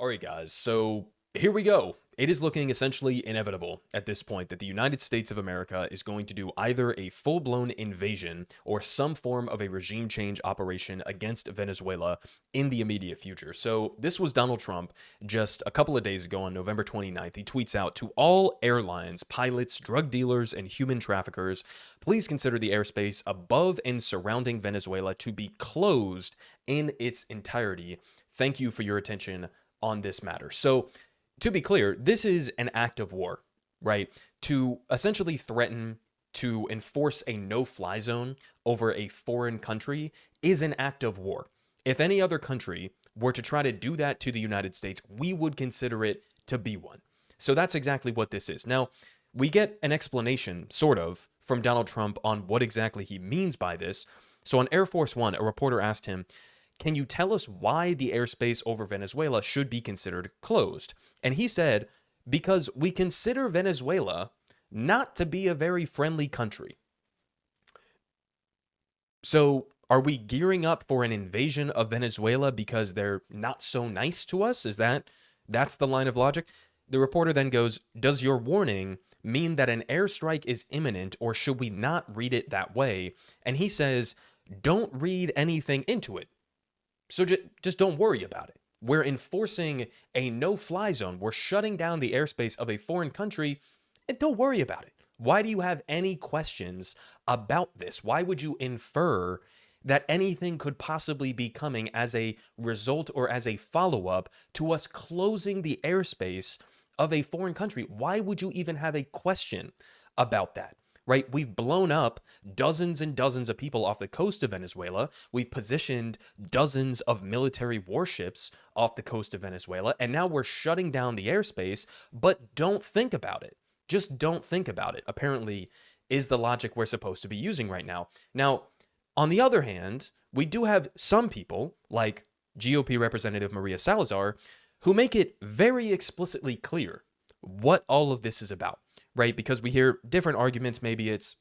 All right, guys, so here we go. It is looking essentially inevitable at this point that the United States of America is going to do either a full-blown invasion or some form of a regime change operation against Venezuela in the immediate future. So this was Donald Trump just a couple of days ago on November 29th. He tweets out, "To all airlines, pilots, drug dealers, and human traffickers, please consider the airspace above and surrounding Venezuela to be closed in its entirety. Thank you for your attention on this matter." So to be clear, this is an act of war, right? To essentially threaten to enforce a no-fly zone over a foreign country is an act of war. If any other country were to try to do that to the United States, we would consider it to be one. So that's exactly what this is. Now, we get an explanation, sort of, from Donald Trump on what exactly he means by this. So on Air Force One, a reporter asked him, "Can you tell us why the airspace over Venezuela should be considered closed?" And he said, "Because we consider Venezuela not to be a very friendly country." So are we gearing up for an invasion of Venezuela because they're not so nice to us? That's the line of logic? The reporter then goes, "Does your warning mean that an airstrike is imminent, or should we not read it that way?" And he says, "Don't read anything into it. So just don't worry about it. We're enforcing a no-fly zone. We're shutting down the airspace of a foreign country, and don't worry about it. Why do you have any questions about this? Why would you infer that anything could possibly be coming as a result or as a follow-up to us closing the airspace of a foreign country? Why would you even have a question about that? Right? We've blown up dozens and dozens of people off the coast of Venezuela. We've positioned dozens of military warships off the coast of Venezuela, and now we're shutting down the airspace, but don't think about it. Just don't think about it, apparently, is the logic we're supposed to be using right now. Now, on the other hand, we do have some people, like GOP Representative Maria Salazar, who make it very explicitly clear what all of this is about. Right? Because we hear different arguments. Maybe it's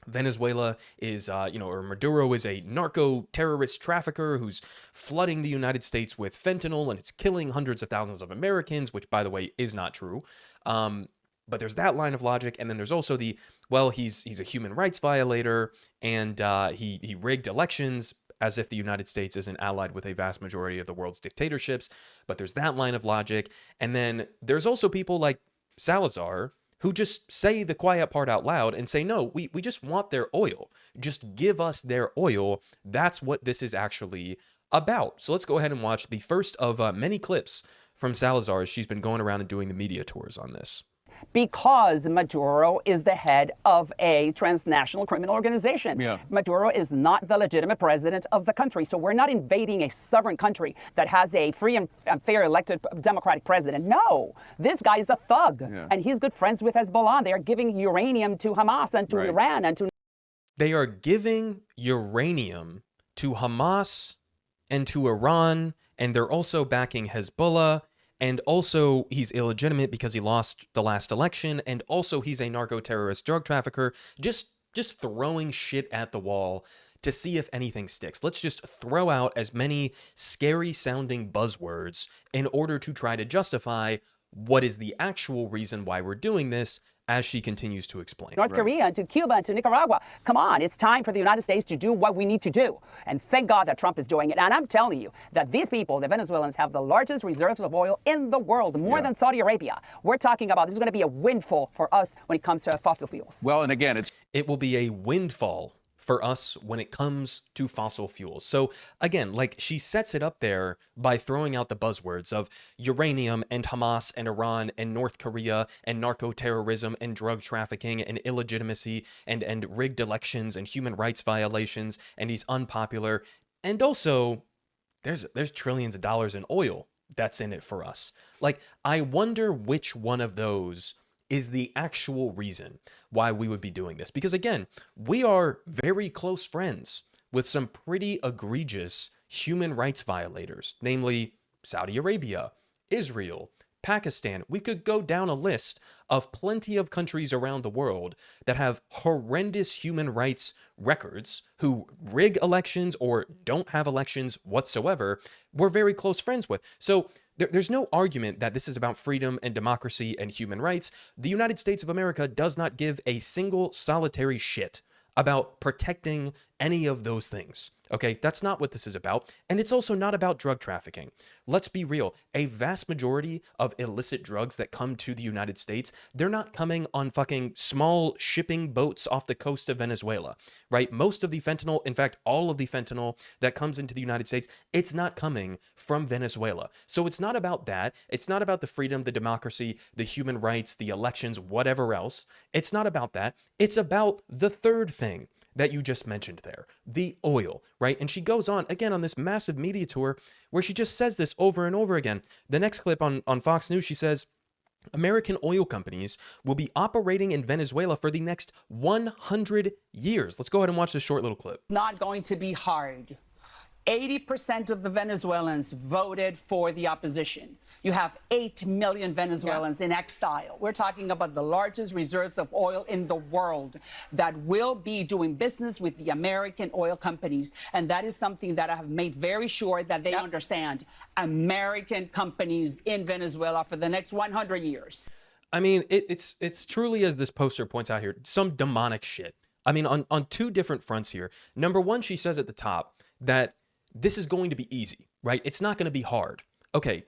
Venezuela is, or Maduro is a narco-terrorist trafficker who's flooding the United States with fentanyl and it's killing hundreds of thousands of Americans, which, by the way, is not true. But there's that line of logic. And then there's also he's a human rights violator and he rigged elections, as if the United States isn't allied with a vast majority of the world's dictatorships. But there's that line of logic. And then there's also people like Salazar, who just say the quiet part out loud and say, no, we just want their oil. Just give us their oil. That's what this is actually about. So let's go ahead and watch the first of many clips from Salazar as she's been going around and doing the media tours on this. Because Maduro is the head of a transnational criminal organization. Yeah. Maduro is not the legitimate president of the country. So we're not invading a sovereign country that has a free and fair elected democratic president. No, this guy is a thug. Yeah. And he's good friends with Hezbollah. They are giving uranium to Hamas and to Right. Iran and to... They are giving uranium to Hamas and to Iran, and they're also backing Hezbollah. And also, he's illegitimate because he lost the last election. And also, he's a narco-terrorist drug trafficker. Just throwing shit at the wall to see if anything sticks. Let's just throw out as many scary-sounding buzzwords in order to try to justify what is the actual reason why we're doing this, as she continues to explain. North Korea and to Cuba and to Nicaragua. Come on, it's time for the United States to do what we need to do. And thank God that Trump is doing it. And I'm telling you that these people, the Venezuelans, have the largest reserves of oil in the world, more than Saudi Arabia. We're talking about this is going to be a windfall for us when it comes to fossil fuels. Well, and again, It will be a windfall for us when it comes to fossil fuels. So again, like, she sets it up there by throwing out the buzzwords of uranium and Hamas and Iran and North Korea and narco-terrorism and drug trafficking and illegitimacy and rigged elections and human rights violations, and he's unpopular. And also, there's trillions of dollars in oil that's in it for us. Like, I wonder which one of those is the actual reason why we would be doing this. Because again, we are very close friends with some pretty egregious human rights violators, namely Saudi Arabia, Israel, Pakistan. We could go down a list of plenty of countries around the world that have horrendous human rights records, who rig elections or don't have elections whatsoever, we're very close friends with. So there's no argument that this is about freedom and democracy and human rights. The United States of America does not give a single solitary shit about protecting any of those things. Okay, that's not what this is about. And it's also not about drug trafficking. Let's be real. A vast majority of illicit drugs that come to the United States, they're not coming on fucking small shipping boats off the coast of Venezuela, right? Most of the fentanyl, in fact, all of the fentanyl that comes into the United States, it's not coming from Venezuela. So it's not about that. It's not about the freedom, the democracy, the human rights, the elections, whatever else. It's not about that. It's about the third thing that you just mentioned there, the oil, right? And she goes on again on this massive media tour where she just says this over and over again. The next clip on Fox News, she says, American oil companies will be operating in Venezuela for the next 100 years. Let's go ahead and watch this short little clip. Not going to be hard. 80% of the Venezuelans voted for the opposition. You have 8 million Venezuelans in exile. We're talking about the largest reserves of oil in the world that will be doing business with the American oil companies. And that is something that I have made very sure that they understand. American companies in Venezuela for the next 100 years. I mean, it's truly, as this poster points out here, some demonic shit. I mean, on two different fronts here. Number one, she says at the top that this is going to be easy, right? It's not going to be hard. Okay,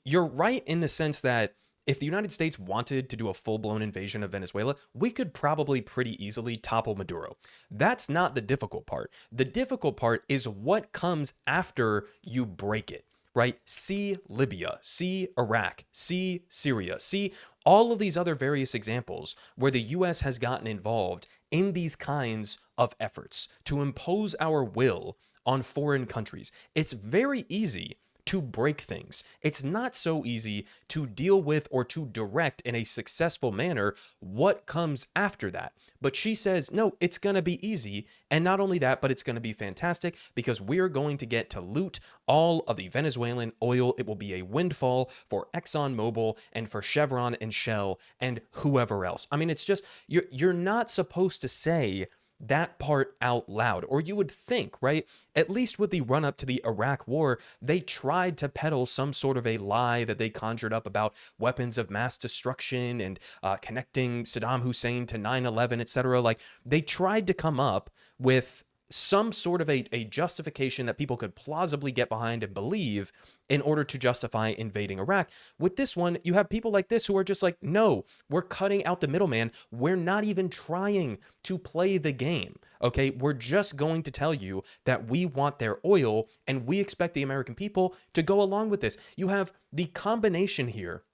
you're right in the sense that if the United States wanted to do a full-blown invasion of Venezuela, we could probably pretty easily topple Maduro. That's not the difficult part. The difficult part is what comes after you break it, right? See Libya, see Iraq, see Syria, see all of these other various examples where the U.S. has gotten involved in these kinds of efforts to impose our will on foreign countries. It's very easy to break things. It's not so easy to deal with or to direct in a successful manner what comes after that. But she says, no, it's going to be easy. And not only that, but it's going to be fantastic because we're going to get to loot all of the Venezuelan oil. It will be a windfall for ExxonMobil and for Chevron and Shell and whoever else. I mean, it's just, you're not supposed to say that part out loud, or you would think, right? At least with the run up to the Iraq war, they tried to peddle some sort of a lie that they conjured up about weapons of mass destruction and connecting Saddam Hussein to 9/11, etc. Like they tried to come up with some sort of a justification that people could plausibly get behind and believe in order to justify invading Iraq. With this one, you have people like this who are just like, no, we're cutting out the middleman. We're not even trying to play the game, okay? We're just going to tell you that we want their oil and we expect the American people to go along with this. You have the combination here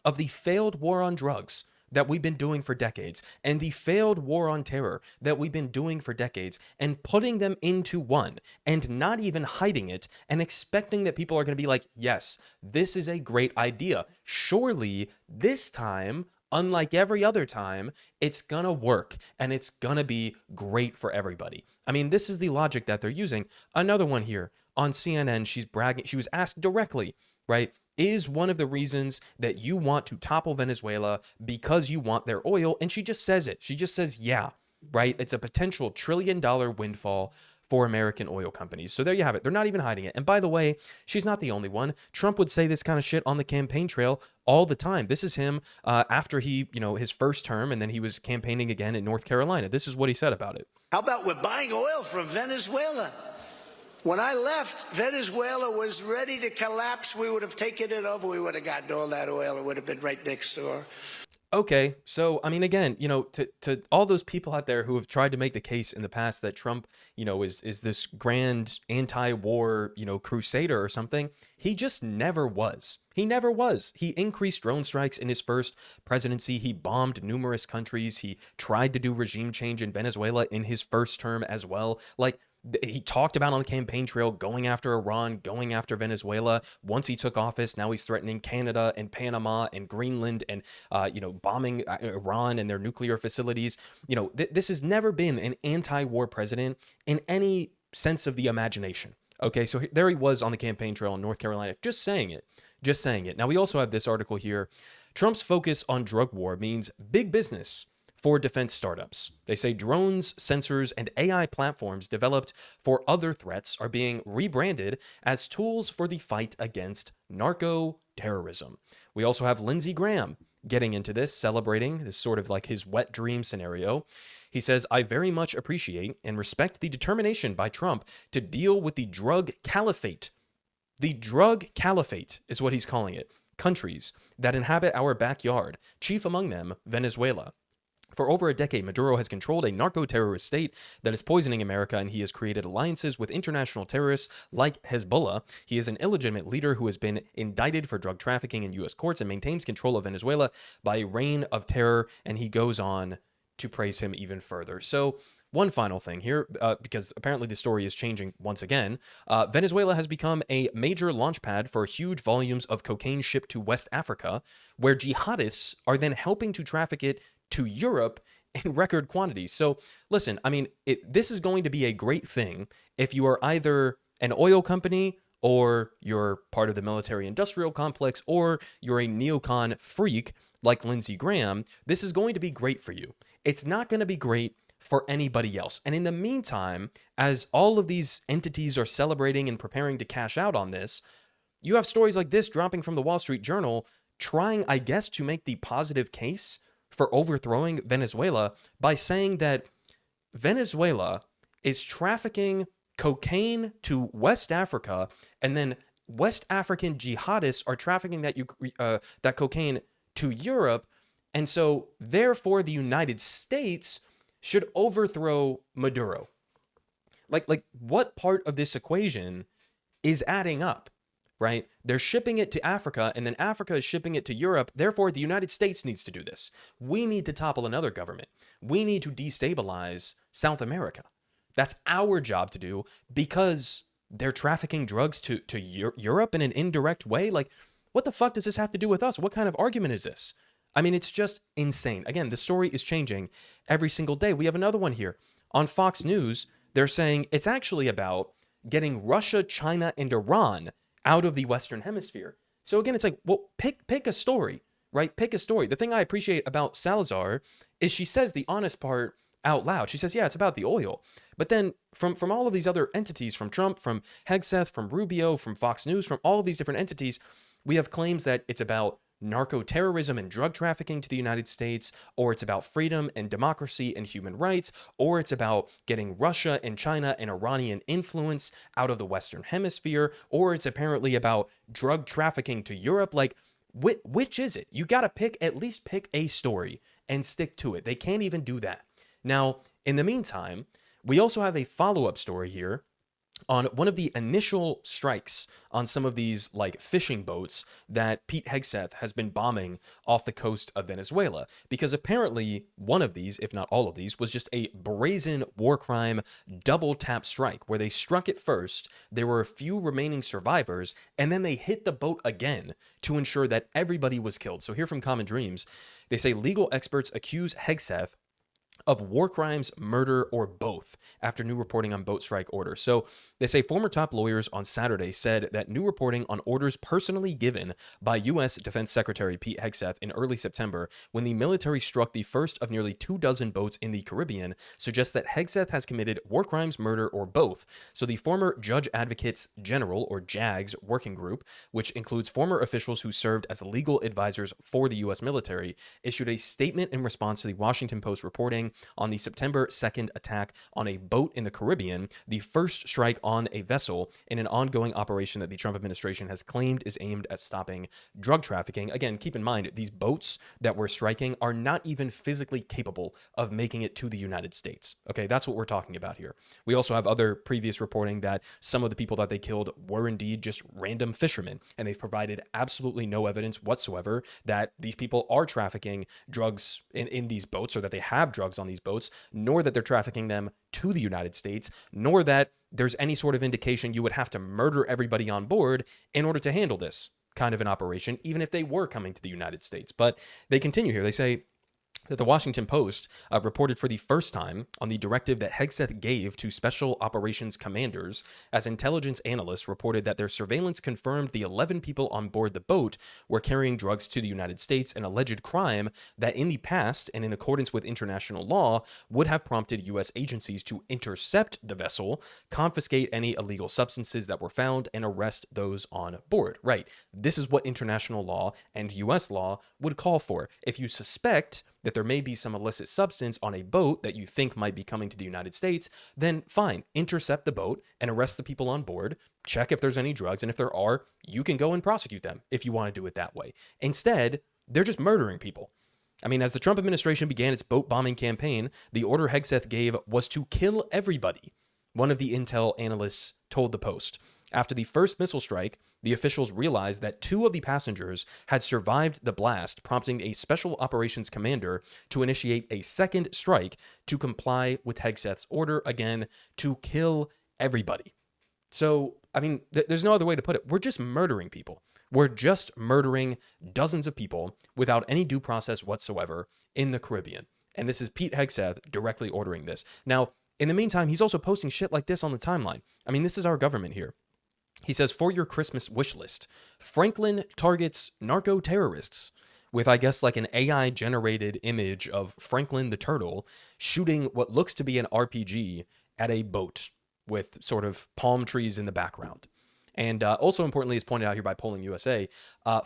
of the failed war on drugs that we've been doing for decades and the failed war on terror that we've been doing for decades and putting them into one and not even hiding it and expecting that people are going to be like, yes, this is a great idea. Surely this time, unlike every other time, it's going to work and it's going to be great for everybody. I mean, this is the logic that they're using. Another one here on CNN, she's bragging. She was asked directly, right? Is one of the reasons that you want to topple Venezuela because you want their oil? And she just says it. She just says, yeah, right? It's a potential $1 trillion windfall for American oil companies. So there you have it. They're not even hiding it. And by the way, she's not the only one. Trump would say this kind of shit on the campaign trail all the time. This is him after he, his first term, and then he was campaigning again in North Carolina. This is what he said about it. How about we're buying oil from Venezuela? When I left, Venezuela was ready to collapse. We would have taken it over. We would have gotten all that oil. It would have been right next door. Okay, so I mean, again, to all those people out there who have tried to make the case in the past that Trump, is this grand anti-war, crusader or something, he just never was. He never was. He increased drone strikes in his first presidency. He bombed numerous countries. He tried to do regime change in Venezuela in his first term as well. Like, he talked about on the campaign trail going after Iran, going after Venezuela. Once he took office, now he's threatening Canada and Panama and Greenland and, bombing Iran and their nuclear facilities. This has never been an anti-war president in any sense of the imagination. Okay, so there he was on the campaign trail in North Carolina, just saying it. Just saying it. Now, we also have this article here. Trump's focus on drug war means big business for defense startups. They say drones, sensors, and AI platforms developed for other threats are being rebranded as tools for the fight against narco-terrorism. We also have Lindsey Graham getting into this, celebrating this sort of like his wet dream scenario. He says, I very much appreciate and respect the determination by Trump to deal with the drug caliphate. The drug caliphate is what he's calling it. Countries that inhabit our backyard, chief among them, Venezuela. For over a decade, Maduro has controlled a narco-terrorist state that is poisoning America, and he has created alliances with international terrorists like Hezbollah. He is an illegitimate leader who has been indicted for drug trafficking in U.S. courts and maintains control of Venezuela by a reign of terror, and he goes on to praise him even further. So one final thing here, because apparently the story is changing once again. Venezuela has become a major launch pad for huge volumes of cocaine shipped to West Africa, where jihadists are then helping to traffic it to Europe in record quantities. So listen, I mean, this is going to be a great thing if you are either an oil company or you're part of the military industrial complex or you're a neocon freak like Lindsey Graham. This is going to be great for you. It's not going to be great for anybody else. And in the meantime, as all of these entities are celebrating and preparing to cash out on this, you have stories like this dropping from the Wall Street Journal trying, I guess, to make the positive case for overthrowing Venezuela by saying that Venezuela is trafficking cocaine to West Africa, and then West African jihadists are trafficking that cocaine to Europe, and so therefore the United States should overthrow Maduro. Like what part of this equation is adding up? Right? They're shipping it to Africa, and then Africa is shipping it to Europe. Therefore, the United States needs to do this. We need to topple another government. We need to destabilize South America. That's our job to do because they're trafficking drugs to Europe in an indirect way. Like, what the fuck does this have to do with us? What kind of argument is this? I mean, it's just insane. Again, the story is changing every single day. We have another one here. On Fox News, they're saying it's actually about getting Russia, China, and Iran out of the Western Hemisphere. So again, it's like, well, pick a story, right? Pick a story. The thing I appreciate about Salazar is she says the honest part out loud. She says, yeah, it's about the oil. But then from all of these other entities, from Trump, from Hegseth, from Rubio, from Fox News, from all of these different entities, we have claims that it's about narco-terrorism and drug trafficking to the United States, or it's about freedom and democracy and human rights, or it's about getting Russia and China and Iranian influence out of the Western Hemisphere, or it's apparently about drug trafficking to Europe. Like, which is it? You got to at least pick a story and stick to it. They can't even do that. Now, in the meantime, we also have a follow-up story here on one of the initial strikes on some of these like fishing boats that Pete Hegseth has been bombing off the coast of Venezuela, because apparently one of these, if not all of these, was just a brazen war crime double tap strike where they struck it first, there were a few remaining survivors, and then they hit the boat again to ensure that everybody was killed. So here from Common Dreams, they say legal experts accuse Hegseth of war crimes, murder, or both after new reporting on boat strike orders. So they say former top lawyers on Saturday said that new reporting on orders personally given by U.S. Defense Secretary Pete Hegseth in early September when the military struck the first of nearly 24 boats in the Caribbean suggests that Hegseth has committed war crimes, murder, or both. So the former Judge Advocates General, or JAGS, working group, which includes former officials who served as legal advisors for the U.S. military, issued a statement in response to the Washington Post reporting on the September 2nd attack on a boat in the Caribbean, the first strike on a vessel in an ongoing operation that the Trump administration has claimed is aimed at stopping drug trafficking. Again, keep in mind, these boats that we're striking are not even physically capable of making it to the United States. Okay, that's what we're talking about here. We also have other previous reporting that some of the people that they killed were indeed just random fishermen, and they've provided absolutely no evidence whatsoever that these people are trafficking drugs in these boats, or that they have drugs on these boats, nor that they're trafficking them to the United States, nor that there's any sort of indication you would have to murder everybody on board in order to handle this kind of an operation, even if they were coming to the United States. But they continue here. They say that the Washington Post reported for the first time on the directive that Hegseth gave to special operations commanders, as intelligence analysts reported that their surveillance confirmed the 11 people on board the boat were carrying drugs to the United States, an alleged crime that in the past and in accordance with international law would have prompted U.S. agencies to intercept the vessel, confiscate any illegal substances that were found, and arrest those on board. Right. This is what international law and U.S. law would call for. If you suspect that there may be some illicit substance on a boat that you think might be coming to the United States, then fine, intercept the boat and arrest the people on board, check if there's any drugs, and if there are, you can go and prosecute them if you want to do it that way. Instead, they're just murdering people. I mean, as the Trump administration began its boat bombing campaign, the order Hegseth gave was to kill everybody, one of the intel analysts told the Post. After the first missile strike, the officials realized that 2 of the passengers had survived the blast, prompting a special operations commander to initiate a second strike to comply with Hegseth's order, again, to kill everybody. So, I mean, there's no other way to put it. We're just murdering people. We're just murdering dozens of people without any due process whatsoever in the Caribbean. And this is Pete Hegseth directly ordering this. Now, in the meantime, he's also posting shit like this on the timeline. I mean, this is our government here. He says, for your Christmas wish list, Franklin targets narco-terrorists with, I guess, like an AI-generated image of Franklin the turtle shooting what looks to be an RPG at a boat with sort of palm trees in the background. And also importantly, as pointed out here by Polling USA,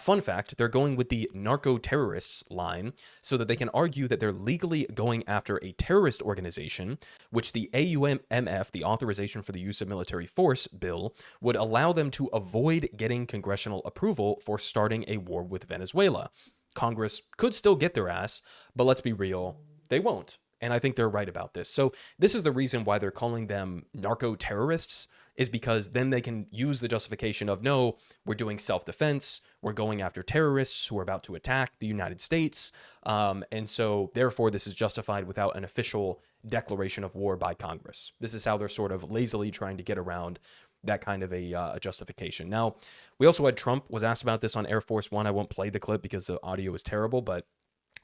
fun fact, they're going with the narco-terrorists line so that they can argue that they're legally going after a terrorist organization, which the AUMF, the Authorization for the Use of Military Force bill, would allow them to avoid getting congressional approval for starting a war with Venezuela. Congress could still get their ass, but let's be real, they won't. And I think they're right about this. So this is the reason why they're calling them narco-terrorists, is because then they can use the justification of, no, we're doing self-defense, we're going after terrorists who are about to attack the United States, and so therefore this is justified without an official declaration of war by Congress. This is how they're sort of lazily trying to get around that kind of a justification. Now, we also had Trump was asked about this on Air Force One. I won't play the clip because the audio is terrible, but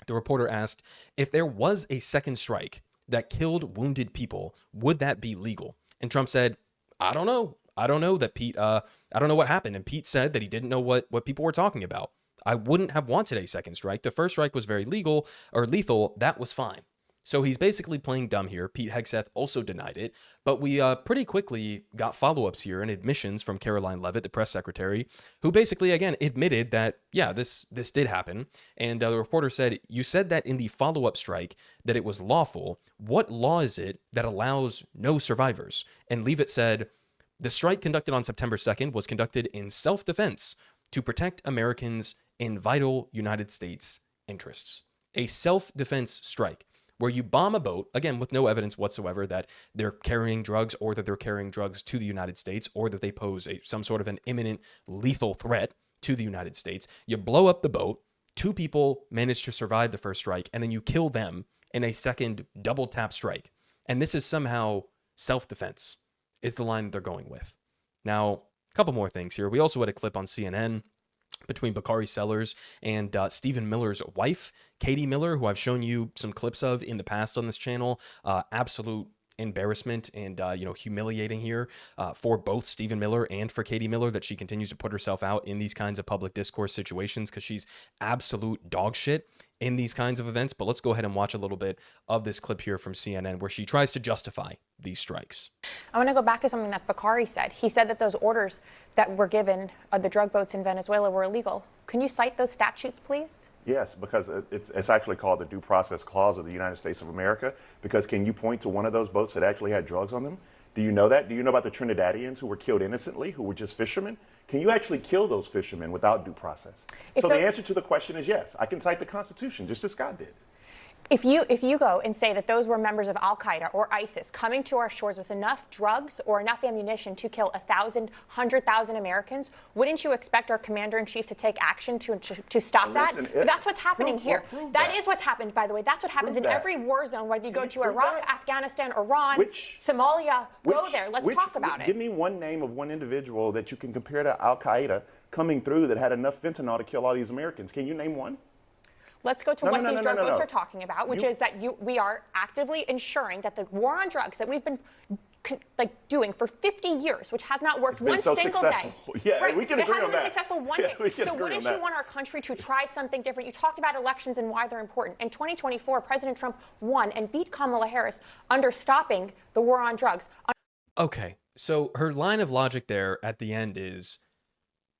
the reporter asked, if there was a second strike that killed wounded people, would that be legal? And Trump said, I don't know. I don't know that Pete, I don't know what happened. And Pete said that he didn't know what people were talking about. I wouldn't have wanted a second strike. The first strike was very legal or lethal. That was fine. So he's basically playing dumb here. Pete Hegseth also denied it, but we pretty quickly got follow-ups here and admissions from Caroline Leavitt, the press secretary, who basically, again, admitted that, yeah, this did happen. And the reporter said, you said that in the follow-up strike that it was lawful. What law is it that allows no survivors? And Leavitt said, the strike conducted on September 2nd was conducted in self-defense to protect Americans in vital United States interests. A self-defense strike, where you bomb a boat, again, with no evidence whatsoever that they're carrying drugs or that they're carrying drugs to the United States or that they pose some sort of an imminent lethal threat to the United States. You blow up the boat, 2 people manage to survive the first strike, and then you kill them in a second double tap strike. And this is somehow self-defense is the line they're going with. Now, a couple more things here. We also had a clip on CNN between Bakari Sellers and Stephen Miller's wife, Katie Miller, who I've shown you some clips of in the past on this channel. Absolute embarrassment and, humiliating here for both Stephen Miller and for Katie Miller that she continues to put herself out in these kinds of public discourse situations because she's absolute dog shit in these kinds of events. But let's go ahead and watch a little bit of this clip here from CNN where she tries to justify these strikes. I want to go back to something that Bakari said. He said that those orders that were given the drug boats in Venezuela were illegal. Can you cite those statutes, please? Yes, because it's actually called the Due Process Clause of the United States of America. Because can you point to one of those boats that actually had drugs on them? Do you know that? Do you know about the Trinidadians who were killed innocently, who were just fishermen? Can you actually kill those fishermen without due process? So the answer to the question is yes. I can cite the Constitution, just as Scott did. If you go and say that those were members of Al-Qaeda or ISIS coming to our shores with enough drugs or enough ammunition to kill 100,000 Americans, wouldn't you expect our commander-in-chief to take action to stop that? That's what's happening here. That is what's happened, by the way. That's what happens in every war zone, whether you go to Iraq, Afghanistan, Iran, Somalia. Go there. Let's talk about it. Give me one name of one individual that you can compare to Al-Qaeda coming through that had enough fentanyl to kill all these Americans. Can you name one? Let's go to No, what no, these no, drug no, no, votes no. are talking about, which is that we are actively ensuring that the war on drugs that we've been doing for 50 years, which has not worked It's been one so single successful. day. Yeah, right. we can agree on It hasn't been that. successful one Yeah, day. we can So agree on wouldn't that. you want our country to try something different? You talked about elections and why they're important. In 2024, President Trump won and beat Kamala Harris under stopping the war on drugs. Okay, so her line of logic there at the end is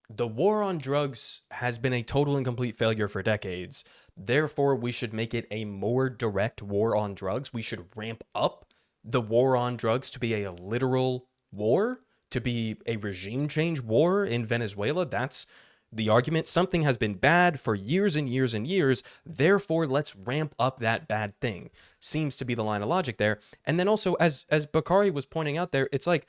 the war on drugs has been a total and complete failure for decades. Therefore, we should make it a more direct war on drugs. We should ramp up the war on drugs to be a literal war, to be a regime change war in Venezuela. That's the argument. Something has been bad for years and years and years. Therefore, let's ramp up that bad thing. Seems to be the line of logic there. And then also, as Bakari was pointing out there, it's like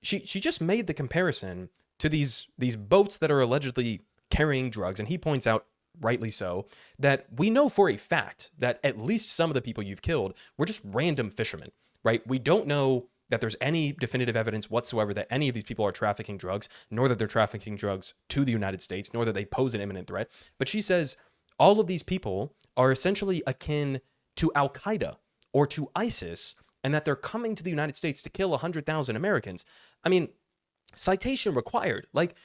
she just made the comparison to these boats that are allegedly carrying drugs. And he points out, rightly so, that we know for a fact that at least some of the people you've killed were just random fishermen, right? We don't know that there's any definitive evidence whatsoever that any of these people are trafficking drugs, nor that they're trafficking drugs to the United States, nor that they pose an imminent threat. But she says all of these people are essentially akin to Al-Qaeda or to ISIS, and that they're coming to the United States to kill 100,000 Americans. I mean, citation required. Like,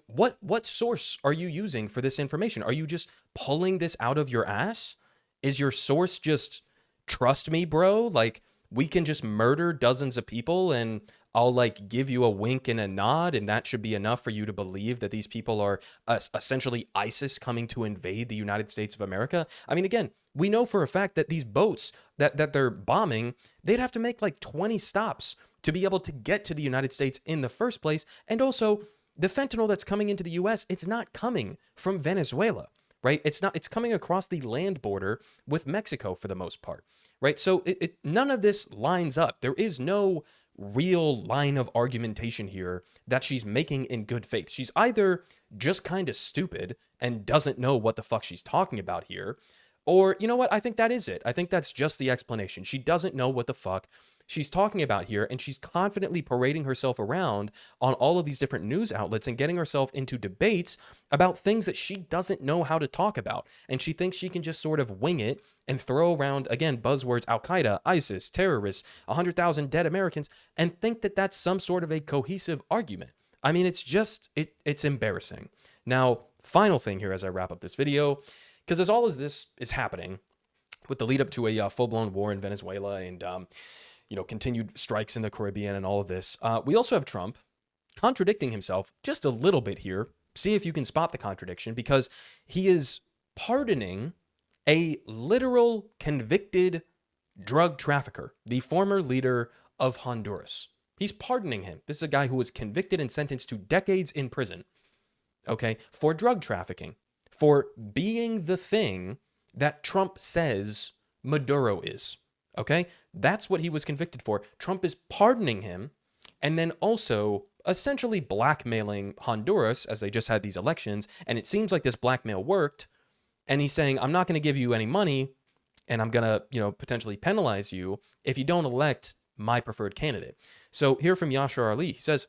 what source are you using for this information? Are you just pulling this out of your ass? Is your source just, trust me, bro? Like, we can just murder dozens of people and I'll like give you a wink and a nod, and that should be enough for you to believe that these people are essentially ISIS coming to invade the United States of America. I mean, again, we know for a fact that these boats that they're bombing, they'd have to make like 20 stops to be able to get to the United States in the first place. And also, the fentanyl that's coming into the US, it's not coming from Venezuela, right? It's coming across the land border with Mexico for the most part, right? So none of this lines up. There is no real line of argumentation here that she's making in good faith. She's either just kind of stupid and doesn't know what the fuck she's talking about here, or you know what? I think that is it. I think that's just the explanation. She doesn't know what the fuck she's talking about here, and she's confidently parading herself around on all of these different news outlets and getting herself into debates about things that she doesn't know how to talk about. And she thinks she can just sort of wing it and throw around, again, buzzwords, Al-Qaeda, ISIS, terrorists, 100,000 dead Americans, and think that that's some sort of a cohesive argument. I mean, it's just, it's embarrassing. Now, final thing here as I wrap up this video, because as all as this is happening, with the lead up to a full-blown war in Venezuela and continued strikes in the Caribbean and all of this. We also have Trump contradicting himself just a little bit here. See if you can spot the contradiction, because he is pardoning a literal convicted drug trafficker, the former leader of Honduras. He's pardoning him. This is a guy who was convicted and sentenced to decades in prison, okay, for drug trafficking, for being the thing that Trump says Maduro is. Okay, that's what he was convicted for. Trump is pardoning him and then also essentially blackmailing Honduras as they just had these elections. And it seems like this blackmail worked. And he's saying, I'm not going to give you any money and I'm going to, potentially penalize you if you don't elect my preferred candidate. So here from Yashar Ali, he says,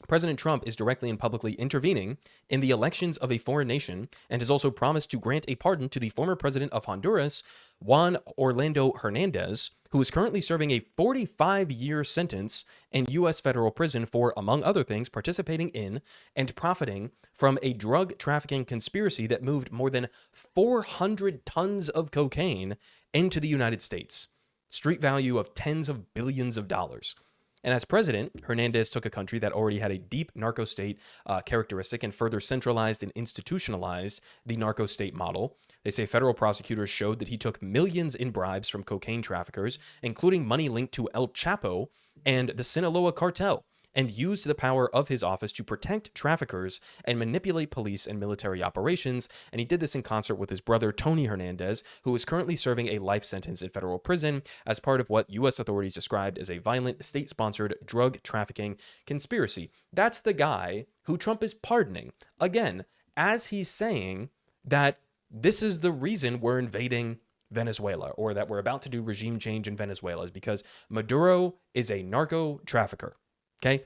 President Trump is directly and publicly intervening in the elections of a foreign nation and has also promised to grant a pardon to the former president of Honduras, Juan Orlando Hernandez, who is currently serving a 45-year sentence in U.S. federal prison for, among other things, participating in and profiting from a drug trafficking conspiracy that moved more than 400 tons of cocaine into the United States, street value of tens of billions of dollars. And as president, Hernandez took a country that already had a deep narco state characteristic and further centralized and institutionalized the narco state model. They say federal prosecutors showed that he took millions in bribes from cocaine traffickers, including money linked to El Chapo and the Sinaloa cartel, and used the power of his office to protect traffickers and manipulate police and military operations. And he did this in concert with his brother, Tony Hernandez, who is currently serving a life sentence in federal prison as part of what U.S. authorities described as a violent state-sponsored drug trafficking conspiracy. That's the guy who Trump is pardoning. Again, as he's saying that this is the reason we're invading Venezuela, or that we're about to do regime change in Venezuela, is because Maduro is a narco trafficker. Okay,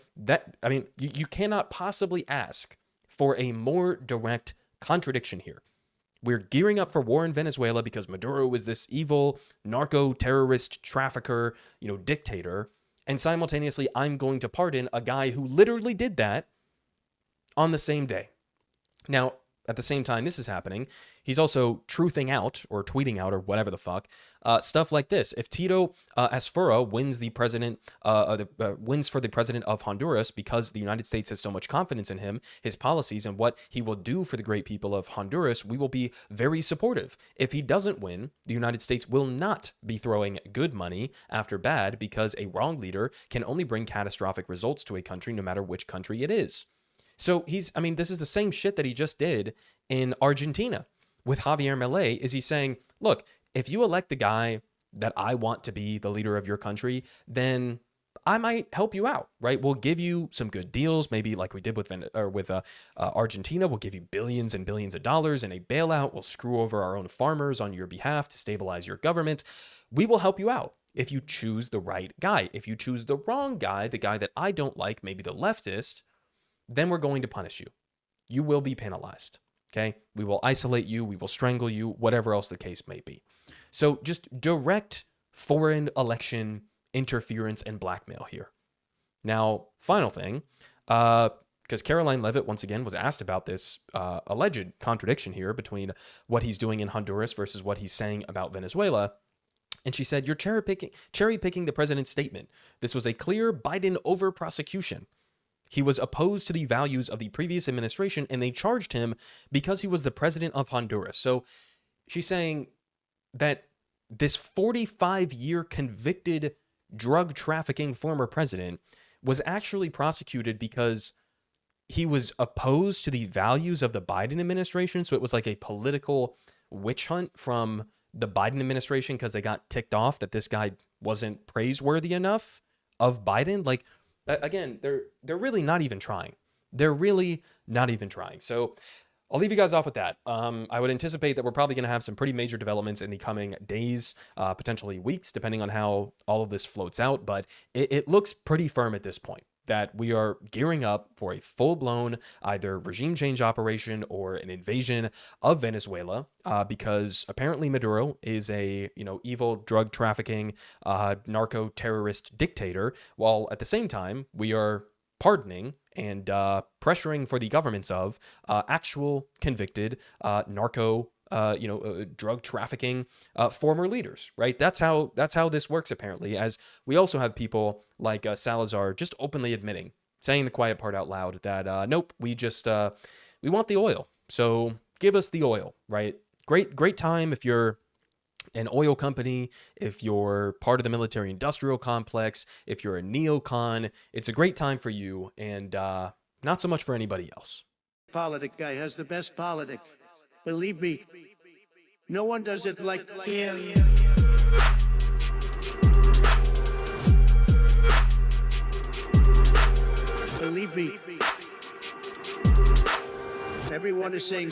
you cannot possibly ask for a more direct contradiction here. We're gearing up for war in Venezuela because Maduro is this evil narco-terrorist trafficker, dictator. And simultaneously, I'm going to pardon a guy who literally did that on the same day. Now, at the same time this is happening, he's also truthing out or tweeting out or whatever the fuck, stuff like this. If Tito Asfura wins wins for the president of Honduras because the United States has so much confidence in him, his policies, and what he will do for the great people of Honduras, we will be very supportive. If he doesn't win, the United States will not be throwing good money after bad, because a wrong leader can only bring catastrophic results to a country, no matter which country it is. So this is the same shit that he just did in Argentina with Javier Milei. Is he saying, look, if you elect the guy that I want to be the leader of your country, then I might help you out, right? We'll give you some good deals, maybe like we did with Argentina. We'll give you billions and billions of dollars in a bailout. We'll screw over our own farmers on your behalf to stabilize your government. We will help you out if you choose the right guy. If you choose the wrong guy, the guy that I don't like, maybe the leftist, then we're going to punish you. You will be penalized, okay? We will isolate you, we will strangle you, whatever else the case may be. So just direct foreign election interference and blackmail here. Now, final thing, because Caroline Leavitt, once again, was asked about this alleged contradiction here between what he's doing in Honduras versus what he's saying about Venezuela. And she said, you're cherry picking the president's statement. This was a clear Biden over-prosecution. He was opposed to the values of the previous administration, and they charged him because he was the president of Honduras. So she's saying that this 45-year convicted drug trafficking former president was actually prosecuted because he was opposed to the values of the Biden administration. So it was like a political witch hunt from the Biden administration because they got ticked off that this guy wasn't praiseworthy enough of Biden. Like, again, they're really not even trying. They're really not even trying. So I'll leave you guys off with that. I would anticipate that we're probably going to have some pretty major developments in the coming days, potentially weeks, depending on how all of this floats out. But it looks pretty firm at this point that we are gearing up for a full-blown either regime change operation or an invasion of Venezuela, because apparently Maduro is a evil drug trafficking narco terrorist dictator, while at the same time we are pardoning and pressuring for the governments of actual convicted narco drug trafficking former leaders, right? That's how this works, apparently, as we also have people like Salazar just openly admitting, saying the quiet part out loud, that nope, we want the oil, so give us the oil, right? Great time if you're an oil company, if you're part of the military industrial complex, if you're a neocon, it's a great time for you, and not so much for anybody else. Politic guy has the best politic. Believe me, no one does it like him. Believe me, everyone is saying